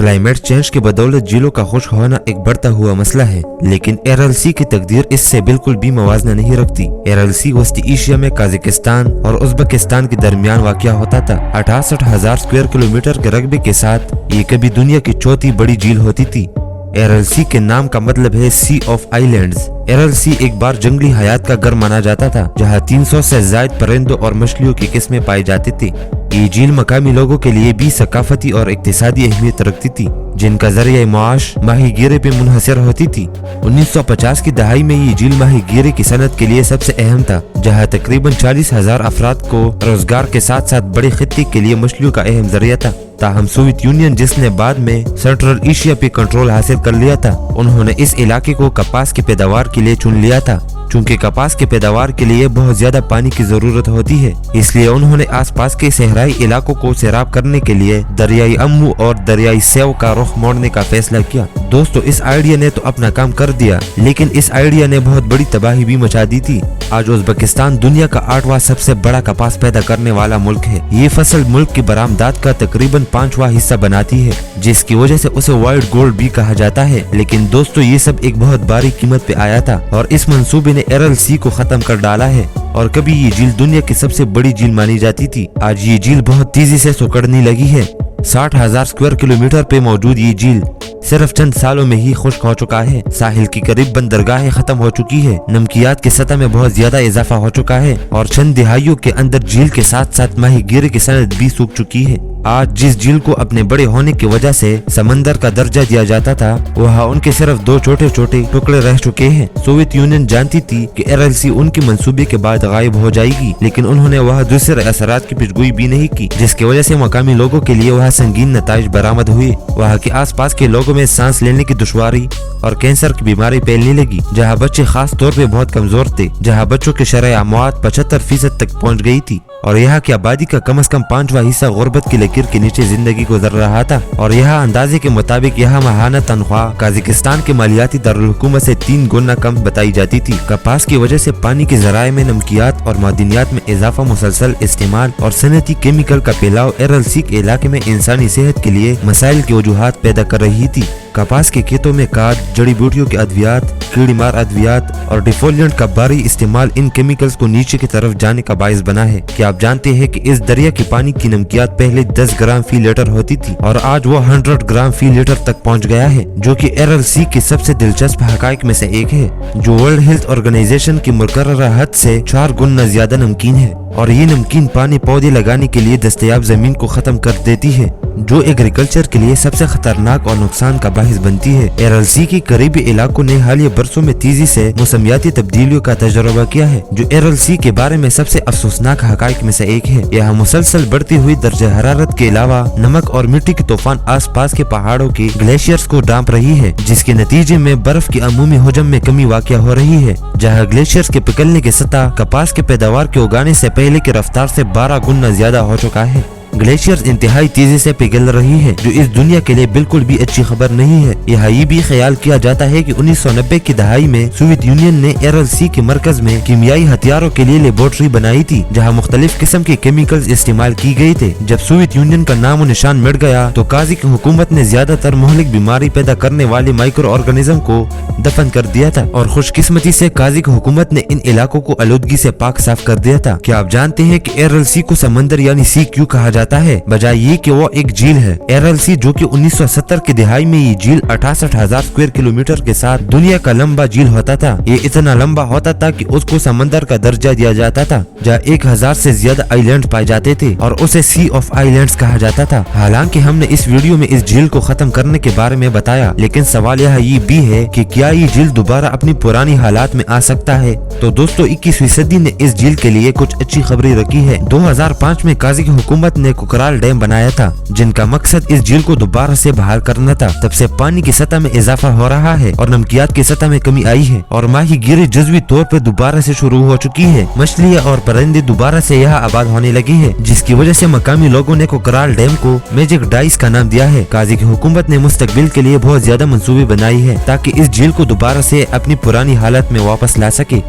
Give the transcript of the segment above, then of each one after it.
Climate change के बदौलत झीलों का खुश्क होना एक बढ़ता हुआ मसला है, लेकिन एरल सी की तकदीर इससे बिल्कुल भी मवाजना नहीं रखती। एरल सी वस्ती एशिया में कजाकिस्तान और उज़्बेकिस्तान के दरमियान वाक़या होता था। 68,000 स्क्वायर किलोमीटर के रकबे के साथ ये कभी दुनिया की चौथी बड़ी झील होती थी। एरल सी के नाम का मतलब है सी ऑफ आइलैंड्स। एरल सी एक बार जंगली हयात का घर माना जाता था, जहाँ 300 से ज्यादा परिंदों और मछलियों की किस्में पाई जाती थी। ये झील मकामी लोगों के लिए भी सकाफती और इक्तिसादी अहमियत रखती थी, जिनका जरिया माश माहीगीरी पे मुनहसर होती थी। 1950 की दहाई में ये झील माहीगीरी की सनत के लिए सबसे अहम था, जहाँ तकरीबन 40,000 अफराद को रोजगार के साथ साथ बड़े खित्ते के लिए मछलियों का अहम जरिया था। ताहम सोवियत यूनियन, जिसने बाद में सेंट्रल एशिया पे कंट्रोल हासिल कर लिया था, उन्होंने इस इलाके को कपास की पैदावार के लिए चुन लिया था। चूंकि कपास की पैदावार के लिए बहुत ज्यादा पानी की जरूरत होती है, इसलिए उन्होंने आसपास के सहराई इलाकों को सैराब करने के लिए दरियाई अम्मू और दरियाई सेव का रुख मोड़ने का फैसला किया। दोस्तों, इस आइडिया ने तो अपना काम कर दिया, लेकिन इस आइडिया ने बहुत बड़ी तबाही भी मचा दी थी। आज उज़्बेकिस्तान दुनिया का 8वां सबसे बड़ा कपास पैदा करने वाला मुल्क है। ये फसल मुल्क की बरामदात का तकरीबन 5वां हिस्सा बनाती है, जिसकी वजह से उसे व्हाइट गोल्ड भी कहा जाता है। लेकिन दोस्तों, ये सब एक बहुत भारी कीमत पे आया था और इस मंसूबे ने एरल सी को खत्म कर डाला है। और कभी ये झील दुनिया की सबसे बड़ी झील मानी जाती थी, आज ये झील बहुत तेजी से सुकड़ने लगी है। 60,000 स्क्वायर किलोमीटर पे मौजूद ये झील सिर्फ चंद सालों में ही खुश्क हो चुका है। साहिल की करीब बंदरगाहें खत्म हो चुकी है, नमकियात की सतह में बहुत ज्यादा इजाफा हो चुका है और चंद दिहाइयों के अंदर झील के साथ साथ माहीगीरी की सनत भी सूख चुकी है। आज जिस झील को अपने बड़े होने की वजह से समंदर का दर्जा दिया जाता था, वहाँ उनके सिर्फ 2 छोटे छोटे टुकड़े रह चुके हैं। सोवियत यूनियन जानती थी कि एरल सी उनके मंसूबे के बाद गायब हो जाएगी, लेकिन उन्होंने वह दूसरे असरात की पेशगोई भी नहीं की, जिसकी वजह से मकामी लोगों के लिए वह संगीन नताइज बरामद हुए। वहाँ के आसपास के लोगों में सांस लेने की दुश्वारी और कैंसर की बीमारी फैलने लगी, जहाँ बच्चे खास तौर पे बहुत कमजोर थे, जहाँ बच्चों की शरह अमवात 75% तक पहुँच गई थी और यहाँ की आबादी का कम से कम 5वां हिस्सा गुर्बत की लकीर के नीचे जिंदगी गुजर रहा था। और यहाँ अंदाजे के मुताबिक यहाँ माहाना तनख्वाह कजाकिस्तान के मालियाती दारुल हुकूमत से 3 गुना कम बताई जाती थी। कपास की वजह से पानी के जराए में नमकियात और मादनियात में इजाफा, मुसलसल इस्तेमाल और सनती केमिकल का फैलाव एरल सी के इलाके में इंसानी सेहत के लिए मसाइल की वजूहात पैदा कर रही थी। कपास के खेतों में खाद, जड़ी बूटियों के अद्वियात, कीड़ी मार अद्वियात और डिफोलिएंट का भारी इस्तेमाल इन केमिकल्स को नीचे की तरफ जाने का बायस बना है। क्या आप जानते हैं कि इस दरिया के पानी की नमकियात पहले 10 ग्राम फी लीटर होती थी और आज वो 100 ग्राम फी लीटर तक पहुंच गया है, जो कि एरल सी के सबसे दिलचस्प हकाइक में से एक है, जो वर्ल्ड हेल्थ ऑर्गेनाइजेशन की मुकर्ररा हद से 4 गुना ज्यादा नमकीन है। और ये नमकीन पानी पौधे लगाने के लिए दस्तयाब जमीन को खत्म कर देती है, जो एग्रीकल्चर के लिए सबसे खतरनाक और नुकसान का बाहिस बनती है। एरल सी के करीबी इलाकों ने हालिया बरसों में तेजी से मौसमियाती तब्दीलियों का तजुर्बा किया है, जो एरल सी के बारे में सबसे अफसोसनाक हकाइक में से एक है। यहाँ मुसलसल बढ़ती हुई दर्जा हरारत के अलावा नमक और मिट्टी के तूफान आसपास के पहाड़ों के ग्लेशियर्स को डांप रही है, जिसके नतीजे में बर्फ की अमूमी हजम में कमी वाक़या हो रही है। जहाँ ग्लेशियर्स के पिघलने की सतह कपास के पैदावार के उगाने से पहले की रफ्तार से 12 गुना ज्यादा हो चुका है। ग्लेशियर्स इंतहाई तेजी से पिघल रही है, जो इस दुनिया के लिए बिल्कुल भी अच्छी खबर नहीं है। यहाँ ये भी ख्याल किया जाता है कि 1990 की दहाई में सोवियत यूनियन ने एरल सी के मरकज में कीमियाई हथियारों के लिए लेबोरेटरी बनाई थी, जहाँ मुख्तलिफ किस्म के केमिकल्स इस्तेमाल की गई थे। जब सोवियत यूनियन का नामो निशान मिट गया, तो काज़ी हुकूमत ने ज्यादातर मुहलिक बीमारी पैदा करने वाले माइक्रो ऑर्गेनिज्म को दफन कर दिया था और खुशकिस्मती से काज़ी हुकूमत ने इन इलाकों को आलूदगी से पाक साफ कर दिया था। क्या आप जानते हैं कि एरल सी को समंदर यानी सी क्यों कहा जाता है, बजाय ये कि वो एक झील है। एरल सी, जो कि 1970 की दिहाई में ये झील 68,000 स्क्वायर किलोमीटर के साथ दुनिया का लंबा झील होता था। ये इतना लंबा होता था कि उसको समंदर का दर्जा दिया जाता था, जहाँ 1000 से ज्यादा आइलैंड पाए जाते थे और उसे सी ऑफ आइलैंड्स कहा जाता था। हालांकि हमने इस वीडियो में इस झील को खत्म करने के बारे में बताया, लेकिन सवाल यहाँ ये भी है कि क्या ये झील दोबारा अपनी पुरानी हालात में आ सकता है। तो दोस्तों, 21वीं सदी ने इस झील के लिए कुछ अच्छी खबरें रखी है। 2005 में काज़ी हुकूमत ने कुकराल डैम बनाया था, जिनका मकसद इस झील को दोबारा से बहाल करना था। तब से पानी की सतह में इजाफा हो रहा है और नमकियात की सतह में कमी आई है और माहीगीरी जज़वी तौर पर दोबारा से शुरू हो चुकी है। मछलियाँ और परिंदे दोबारा से यहाँ आबाद होने लगे हैं, जिसकी वजह से मकामी लोगों ने कुकराल डैम को मैजिक डाइस का नाम दिया है। काज़ी की हुकूमत ने मुस्तकबिल के लिए बहुत ज्यादा मंसूबे बनाई है, ताकि इस झील को दोबारा से अपनी पुरानी हालत में वापस ला सके।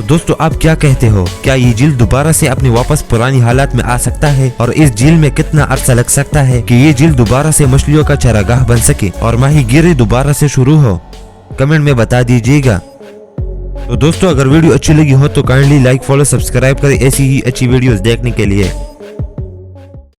तो दोस्तों आप क्या कहते हो, क्या ये झील दोबारा से अपनी वापस पुरानी हालात में आ सकता है और इस झील में कितना अरसा लग सकता है कि ये झील दोबारा से मछलियों का चारागाह बन सके और माहीगीरी दोबारा से शुरू हो? कमेंट में बता दीजिएगा। तो दोस्तों अगर वीडियो अच्छी लगी हो तो काइंडली लाइक फॉलो सब्सक्राइब करें ऐसी ही अच्छी वीडियोस देखने के लिए।